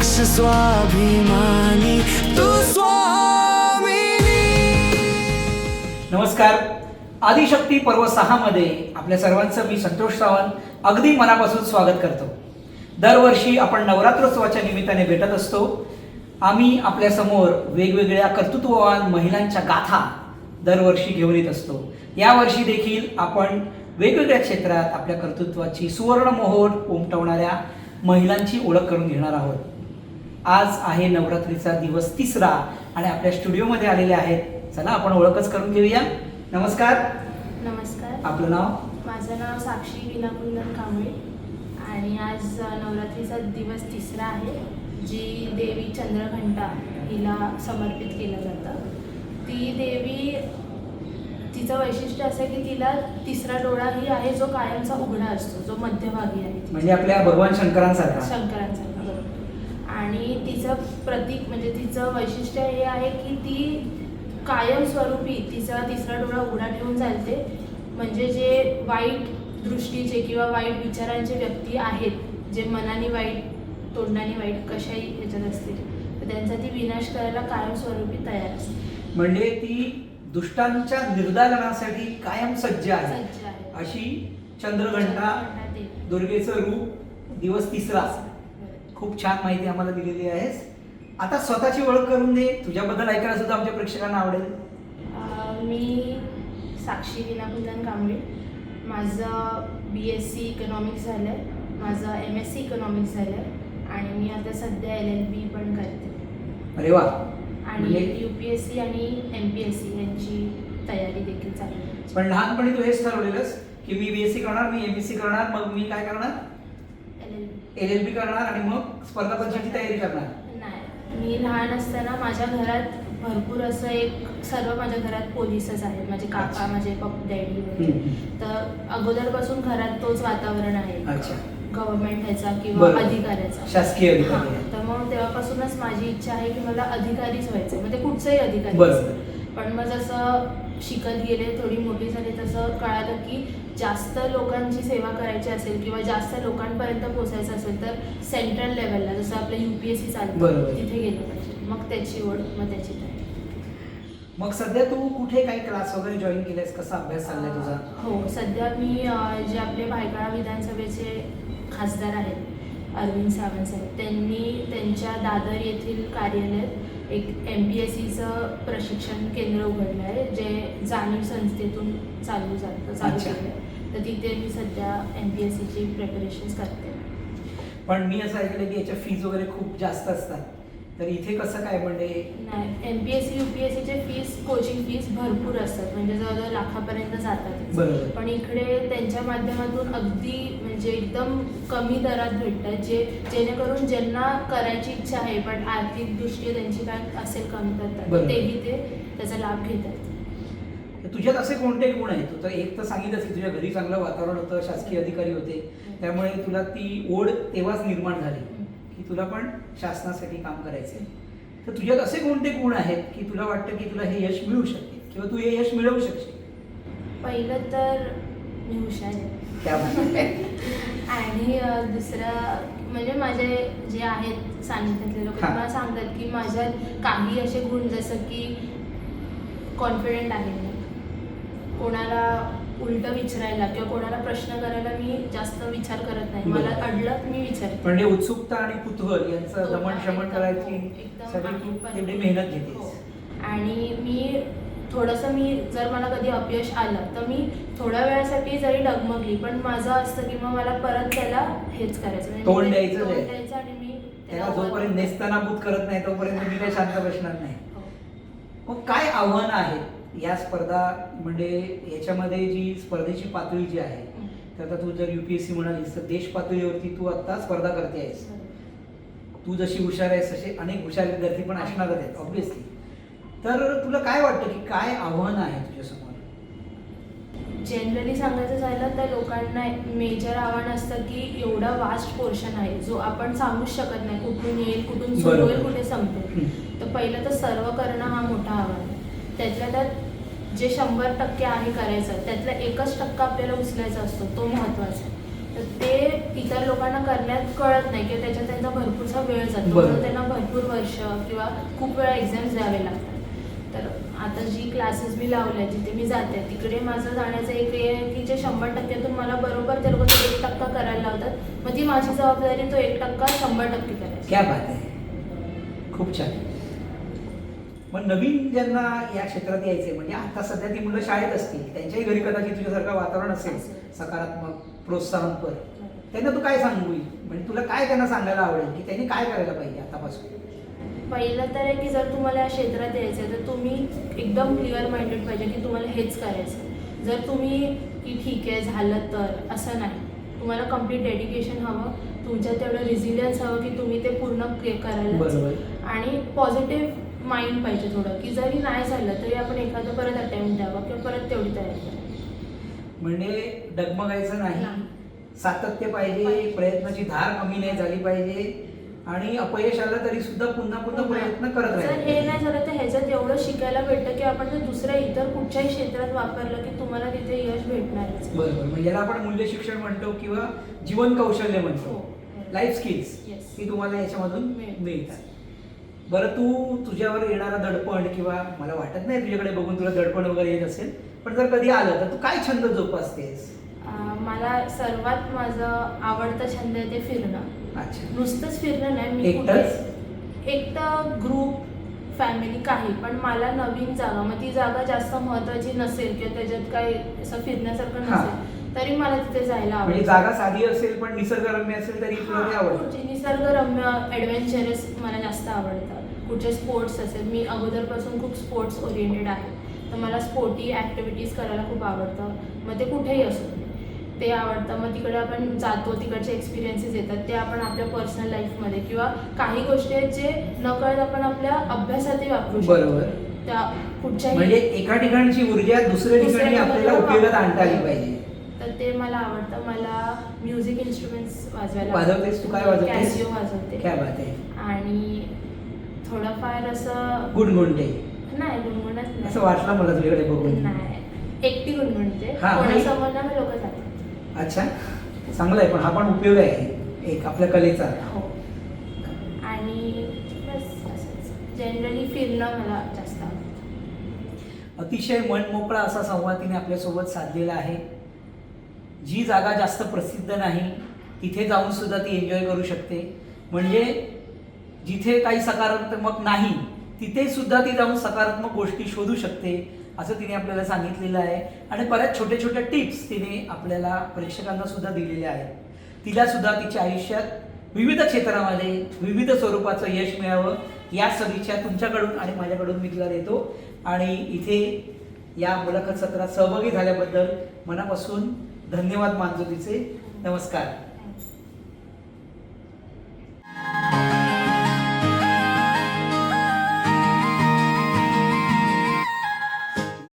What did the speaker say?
दक्ष स्वाभिमानी तू स्वामिनी. नमस्कार. आदिशक्ती पर्व 6 मध्ये आपल्या सर्वांचं मी संतोष सावंत अगदी मनापासून स्वागत करतो. दरवर्षी आपण नवरात्रोत्सवाच्या निमित्ताने भेटत असतो. आम्ही आपल्या समोर वेगवेगळ्या कर्तृत्ववान महिलांच्या गाथा दरवर्षी घेऊन येत असतो. यावर्षी देखील आपण वेगवेगळ्या क्षेत्रात आपल्या कर्तृत्वाची सुवर्ण मोहोर उमटवणाऱ्या महिलांची ओळख करून घेणार आहोत. आज आहे नवरात्रीचा दिवस 3रा आणि आपल्या स्टुडिओमध्ये आलेले आहेत. चला आपण ओळखच करून घेऊया. नमस्कार. नमस्कार. आपलं नाव? माझं नाव साक्षी विनाकुंदन कांबळे आणि आज नवरात्रीचा दिवस 3रा आहे, जी देवी चंद्रघंटा हिला समर्पित केलं जातं. ती देवी, तिचं वैशिष्ट्य असं आहे की तिला 3रा डोळा ही आहे जो कायमचा उघडा असतो, जो मध्यभागी आहे. म्हणजे आपल्या भगवान शंकरांसारखा. शंकरांसारखा, बरोबर. आणि तिचं प्रतीक म्हणजे तिचं वैशिष्ट्य हे आहे की ती कायमस्वरूपी तिचा 3रा डोळा उघडा ठेवून चालते. म्हणजे जे वाईट दृष्टीचे किंवा वाईट विचारांचे व्यक्ती आहेत, जे मनाने वाईट, तोंडाने वाईट, कशाही ह्याच्यात असतील, तर त्यांचा ती विनाश करायला कायमस्वरूपी तयार असते. म्हणजे ती दुष्टांच्या निर्दालनासाठी कायम सज्ज आहे. अशी चंद्रघंटा दुर्गेचं रूप दिवस 3रा. खूप छान माहिती आम्हाला दिलेली आहेस. आता स्वतःची ओळख करून दे. तुझ्याबद्दल ऐकायला सुद्धा आमच्या प्रेक्षकांना आवडेल. मी साक्षी विनाकुंदन कांबळे. माझं BSc इकॉनॉमिक्स झालं आहे, माझं MSc इकॉनॉमिक्स झालं आहे आणि मी आता सध्या LLB पण करते. अरे वा. आणि UPSC आणि MPSC यांची तयारी देखील चालू आहे. पण लहानपणी तू हेच ठरवलेलंस की मी BSc करणार, मी MSc करणार, मग मी काय करणार? LLB करणार आणि मग स्पर्धा परीक्षेची तयारी करणार? नाही, मी लहान असताना माझ्या घरात भरपूर असं सर्व माझ्या घरात पोलीसच आहेत. माझे काका, माझे डॅडी वगैरे. तर अगोदरपासून घरात तोच वातावरण आहे, गव्हर्नमेंट ह्याचा किंवा अधिकाऱ्याचा, शासकीय अधिकारी. तर मग तेव्हापासूनच माझी इच्छा आहे की मला अधिकारीच व्हायचं, म्हणजे कुठचंही अधिकारी. पण मग जसं शिकत गेले, थोडी मोठी झाली, तसं कळालं की जास्त लोकांची सेवा करायची असेल किंवा जास्त लोकांपर्यंत पोहोचायचं असेल तर सेंट्रल लेवलला, जसं आपलं UPSC चालतं, तिथे गेलं पाहिजे. मग त्याची ओढ, मग त्याची तयारी. मग सध्या तू कुठे काही क्लास वगैरे जॉईन केलेस? कसा अभ्यास चाललाय तुझा? हो, सध्या मी जे आपले भायखळा विधानसभेचे खासदार आहेत अरविंद सावंत साहेब, त्यांनी त्यांच्या दादर येथील कार्यालयात एक MPSCचं प्रशिक्षण केंद्र उघडलं आहे, जे जाणीव संस्थेतून चालू केलं आहे. तर तिथे मी सध्या MPSCची प्रिपरेशन्स करते. पण मी असं ऐकलं की याच्या फीज वगैरे खूप जास्त असतात, तर इथे कसं काय? म्हणजे नाही, MPSC UPSCचे फीस, कोचिंग फीस भरपूर असतात, म्हणजे जवळजवळ लाखापर्यंत जातात. पण इकडे त्यांच्या माध्यमातून अगदी म्हणजे एकदम कमी दरात भेटतात, जेणेकरून ज्यांना करायची इच्छा आहे पण आर्थिक दृष्ट्या त्यांची काय असेल कमतरता, तेही ते त्याचा लाभ घेतात. तुझ्यात असे कोणते गुण आहेत? तू तर एक तर सांगितलंस की तुझ्या घरी चांगलं वातावरण होतं, शासकीय अधिकारी होते, त्यामुळे तुला ती ओढ तेव्हाच निर्माण झाली की तुला पण शासनासाठी काम करायचंय. तर तुझ्यात असे कोणते गुण आहेत की तुला वाटतं की तुला हे यश मिळू शकते किंवा तू हे यश मिळवू शकशील? पहिलं तर मी हुशार आहे, आणि दुसरं म्हणजे माझे जे आहेत सानिध्यातले लोक मला सांगतात की माझ्यात काही असे गुण, जसं की कॉन्फिडेंट आहे मी, कोणाला उलट विचारायला किंवा कोणाला प्रश्न करायला मी जास्त विचार करत नाही. मला अडलं मी विचारते. म्हणजे उत्सुकता आणि कुतूहल यांचं दमन शमन करायची तेवढी मेहनत घेते. आणि मी थोडंसं, मी जर मला कधी अपयश आलं तर मी थोड्या वेळासाठी जरी डगमगली, पण माझं असतं की मग मला परत त्याला हेच करायचं, तोंड द्यायचं आणि मी त्याला जोपर्यंत नेस्तनाबूत करत नाही तोपर्यंत मी काही शांत बसणार नाही. मग काय आव्हानं आहेत या स्पर्धा, म्हणजे याच्यामध्ये जी स्पर्धेची पातळी जी आहे, तर आता तू जर UPSC म्हणालीस तर देश पातळीवरती तू आता स्पर्धा करते आहेस. तू जशी हुशार आहेस तसे अनेक हुशार विद्यार्थी पण असणारच आहेत ऑब्व्हियसली. तर तुला काय वाटतं की काय आव्हान आहे तुझ्यासमोर? जनरली सांगायचं झालं तर लोकांना मेजर आव्हान असतं की एवढा वास्ट पोर्शन आहे जो आपण सांगूच शकत नाही, कुठून येईल, कुठून सुरू होईल, कुठे संपेल. तर पहिलं तर सर्व करणं हा मोठा आव्हान आहे. त्यातल्या त्यात जे 100% आहे करायचं, त्यातला 1% आपल्याला उचलायचा असतो, तो महत्त्वाचा आहे. तर ते इतर लोकांना करण्यात कळत नाही किंवा त्याच्यात त्यांचा भरपूरसा वेळ जातो, बरोबर. म्हणून त्यांना भरपूर वर्ष किंवा खूप वेळा एक्झाम्स द्यावे लागतात. तर आता जी क्लासेस मी लावल्या जिथे मी जाते तिकडे माझं जाण्याचं एक हे आहे की जे 100%तून मला बरोबर ते लोक 1% करायला लावतात, मग ती माझी जबाबदारी तो 1% 100% करायची. क्या बात आहे, खूप छान. मग नवीन ज्यांना या क्षेत्रात यायचे, म्हणजे आता सध्या ती मुलं शाळेत असतील, त्यांच्याही घरी कदाचित तुझ्यासारखं वातावरण असेल सकारात्मक प्रोत्साहनपर, त्यांना तू काय सांगू, म्हणजे तुला काय त्यांना सांगायला आवडेल की त्यांनी काय करायला पाहिजे आतापासून? पहिलं तर आहे की जर तुम्हाला या क्षेत्रात यायचं आहे तर तुम्ही एकदम क्लिअर माइंडेड पाहिजे की तुम्हाला हेच करायचं. जर तुम्ही की ठीक आहे झालं तर असं नाही, तुम्हाला कम्प्लीट डेडिकेशन हवं, तुमच्यात तेवढं रेझिलियन्स हवं की तुम्ही ते पूर्ण करायला, बरोबर. आणि पॉझिटिव्ह माइंड पाहिजे थोडं, की जरी नाही झालं तरी आपण एखादं परत अटेम्प्ट द्यावा किंवा परत तेवढी तयारी करावी. म्हणजे डगमगायचं नाही, सातत्य पाहिजे, प्रयत्नाची धार कमी नाही झाली पाहिजे, आणि अपयश आलं तरी सुद्धा पुन्हा पुन्हा प्रयत्न करत जर हे राहायचे. नाही झालं तर ह्याच्यात एवढं शिकायला भेटतं की आपण ते दुसऱ्या इतर कुठच्याही क्षेत्रात वापरलं की तुम्हाला तिथे यश भेटणारच. बरोबर, म्हणजे याला आपण मूल्य शिक्षण म्हणतो किंवा जीवन कौशल्य म्हणतो, हो. Life skills, Yes. ती तुम्हाला याच्यामधून मिळतात. मिळतात. बरं, तू तुझ्यावर येणारा दडपण, किंवा मला वाटत नाही तुझ्याकडे बघून तुला दडपण वगैरे येत असेल, पण जर कधी आलं तर तू काय छंद जोपासतेस? मला सर्वात माझं आवडतं छंद आहे ते फिरणं. अच्छा, नुसतंच फिरणं नाही, मी एकटंच? एकटं, ग्रुप, फॅमिली काही, पण मला नवीन जागा, मग ती जागा जास्त महत्त्वाची नसेल किंवा त्याच्यात काही असं फिरण्यासारखं हा. नसेल तरी मला तिथे जायला म्हणजे आवडेल. जागा साधी असेल पण निसर्गरम्य असेल तरी तुला ते आवडतं? कुठचे निसर्गरम्य ॲडव्हेंचरस मला जास्त आवडतात. कुठचे स्पोर्ट्स असेल, मी अगोदरपासून खूप स्पोर्ट्स ओरिएंटेड आहे, तर मला स्पोर्टी ॲक्टिव्हिटीज करायला खूप आवडतं. मग ते कुठेही असो ते आवडतं. मग तिकडे आपण जातो, तिकडचे एक्सपिरियन्सेस येतात, ते आपण आपल्या पर्सनल लाईफमध्ये किंवा काही गोष्टी आहेत जे नकळत आपण आपल्या अभ्यासातही वापरू शकतो. बरोबर. त्या कुठच्याही म्हणजे एका ठिकाणची ऊर्जा दुसऱ्या ठिकाणी आपल्याला उपयोगात आणता आली पाहिजे. तर ते मला आवडतं. मला म्युझिक इन्स्ट्रुमेंट्स वाजवायला वाजवतेस? तू काय वाजवतेस? कॅसिओ वाजवते. क्या बात आहे. आणि थोडंफार असं गुणगुणते? नाही, गुणगुणत नाही. असं वाटलं मला तुझ्याकडे बघून. नाही, एकटी गुणगुणते. हा, कोणासमोर ना मी लोक जातात. अच्छा, चांगलं आहे, पण हा पण उपयोग आहे एक आपल्या कलेचा. हो. आणि बस असंच जनरली फिरणं मला जास्त आवडतं. अतिशय मनमोकळा असा संवाद तिने आपल्यासोबत साधलेला आहे. जी जागा जास्त प्रसिद्ध नाही तिथे जाऊन सुद्धा ती एन्जॉय करू शकते, म्हणजे जिथे काही सकारात्मक नाही तिथे सुद्धा ती जाऊन सकारात्मक गोष्टी शोधू शकते, असं तिने आपल्याला सांगितलेलं आहे. आणि बऱ्याच छोट्या छोट्या टिप्स तिने आपल्याला प्रेक्षकांना सुद्धा दिलेल्या आहेत. तिला सुद्धा तिच्या आयुष्यात विविध क्षेत्रामध्ये विविध स्वरूपाचं यश मिळावं या सदिच्छा तुमच्याकडून आणि माझ्याकडून मी तिला देतो. आणि इथे या मुलाखत सत्रात सहभागी झाल्याबद्दल मनापासून धन्यवाद मानतो तिचे. नमस्कार.